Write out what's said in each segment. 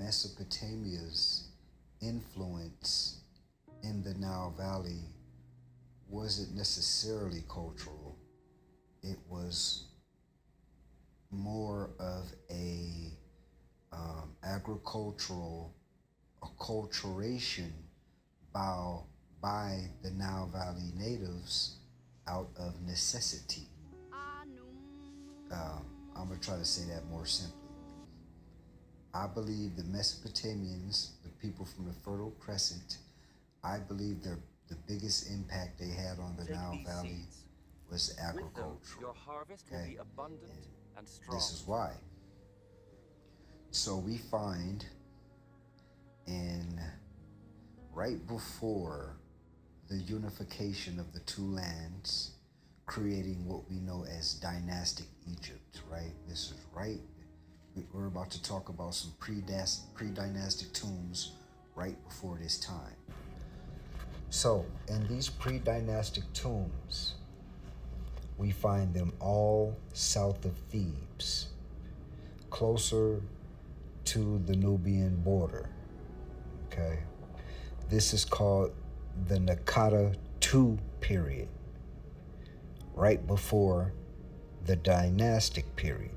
Mesopotamia's influence in the Nile Valley wasn't necessarily cultural. It was more of a agricultural acculturation by, by the Nile Valley natives out of necessity. I'm going to try to say that more simply. I believe the Mesopotamians, the people from the Fertile Crescent, I believe the biggest impact they had on the Nile Valley was agriculture. Your harvest will be abundant and strong. This is why. So we find in right before the unification of the two lands, creating what we know as dynastic Egypt, right? This is right. We're about to talk about some pre-dynastic tombs right before this time. So in these pre-dynastic tombs, we find them all south of Thebes, closer to the Nubian border, okay? This is called the Naqada II period, right before the dynastic period.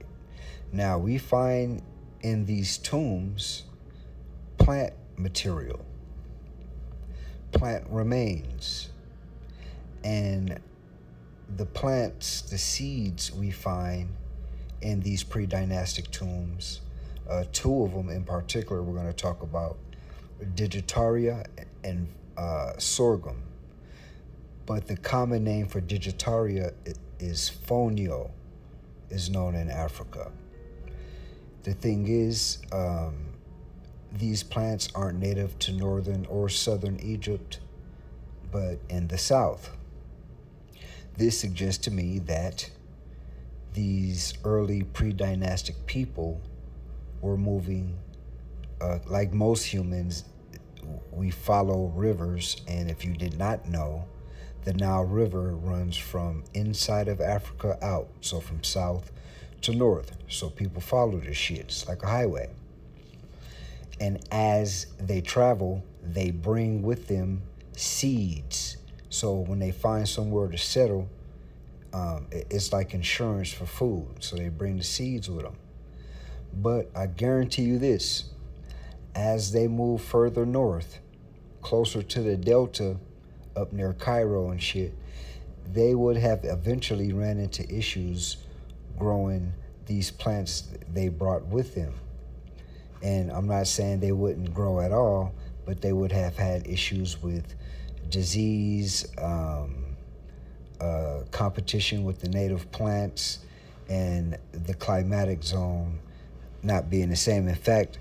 Now, we find in these tombs plant material, plant remains, and the plants, the seeds we find in these pre-dynastic tombs, two of them in particular we're going to talk about, Digitaria and sorghum. But the common name for Digitaria is fonio, is known in Africa. The thing is, these plants aren't native to northern or southern Egypt, but in the south. This suggests to me that these early pre-dynastic people were moving, like most humans, we follow rivers, and if you did not know, the Nile River runs from inside of Africa out, so from south to north. So people follow this shit. It's like a highway. And as they travel, they bring with them seeds. So when they find somewhere to settle, it's like insurance for food. So they bring the seeds with them. But I guarantee you this, as they move further north, closer to the delta, up near Cairo and shit, they would have eventually ran into issues growing these plants they brought with them. And I'm not saying they wouldn't grow at all, but they would have had issues with disease, competition with the native plants, and the climatic zone not being the same. In fact,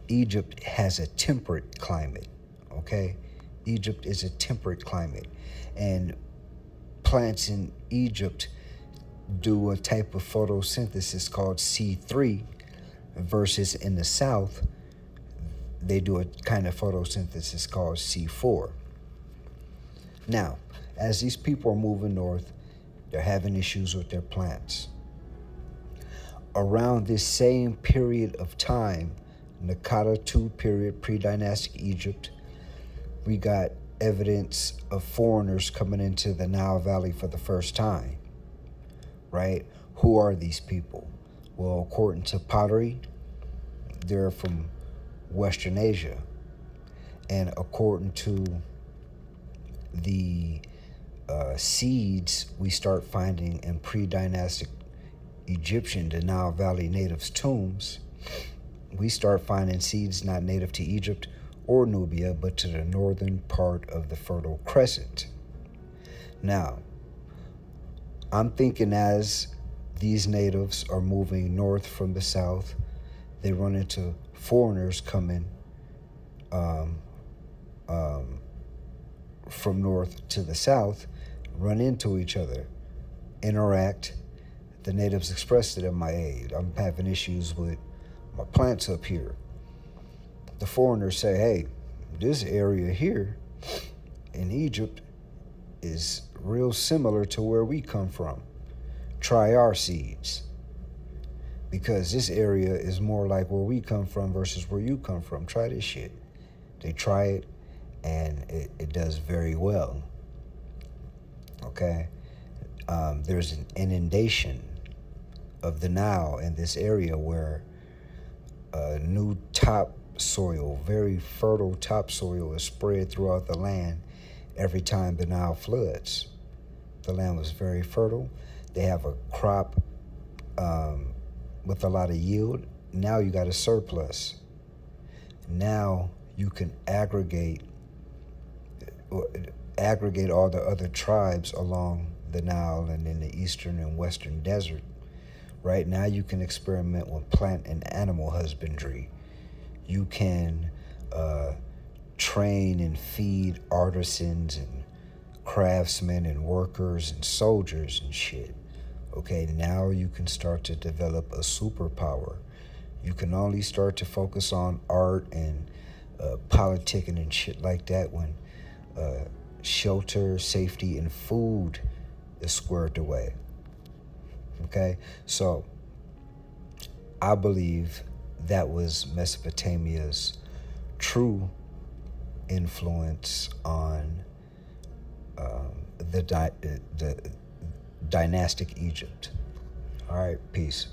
Egypt has a temperate climate, okay? Egypt is a temperate climate, and plants in Egypt do a type of photosynthesis called C3, versus in the south, they do a kind of photosynthesis called C4. Now, as these people are moving north, they're having issues with their plants. Around this same period of time, Naqada II period, pre-dynastic Egypt, we got evidence of foreigners coming into the Nile Valley for the first time, right? Who are these people? Well, according to pottery, they're from Western Asia. And according to the seeds we start finding in pre-dynastic Egyptian, the Nile Valley natives' tombs, we start finding seeds not native to Egypt or Nubia, but to the northern part of the Fertile Crescent. Now, I'm thinking as these natives are moving north from the south, they run into foreigners coming from north to the south, run into each other, interact. The natives express to them, hey, I'm having issues with my plants up here. The foreigners say, hey, this area here in Egypt is real similar to where we come from. Try our seeds. because this area is more like where we come from versus where you come from. Try this shit. They try it, and it does very well. Okay? There's an inundation of the Nile in this area where new topsoil, very fertile topsoil, is spread throughout the land every time the Nile floods. The land was very fertile. They have a crop with a lot of yield. Now you got a surplus. Now you can aggregate all the other tribes along the Nile and in the eastern and western desert. Right now you can experiment with plant and animal husbandry. You can train and feed artisans and craftsmen and workers and soldiers and shit. Okay, now you can start to develop a superpower. You can only start to focus on art and politicking and shit like that when shelter, safety, and food is squared away. Okay, so I believe that was Mesopotamia's true influence on the dynastic Egypt. All right, peace.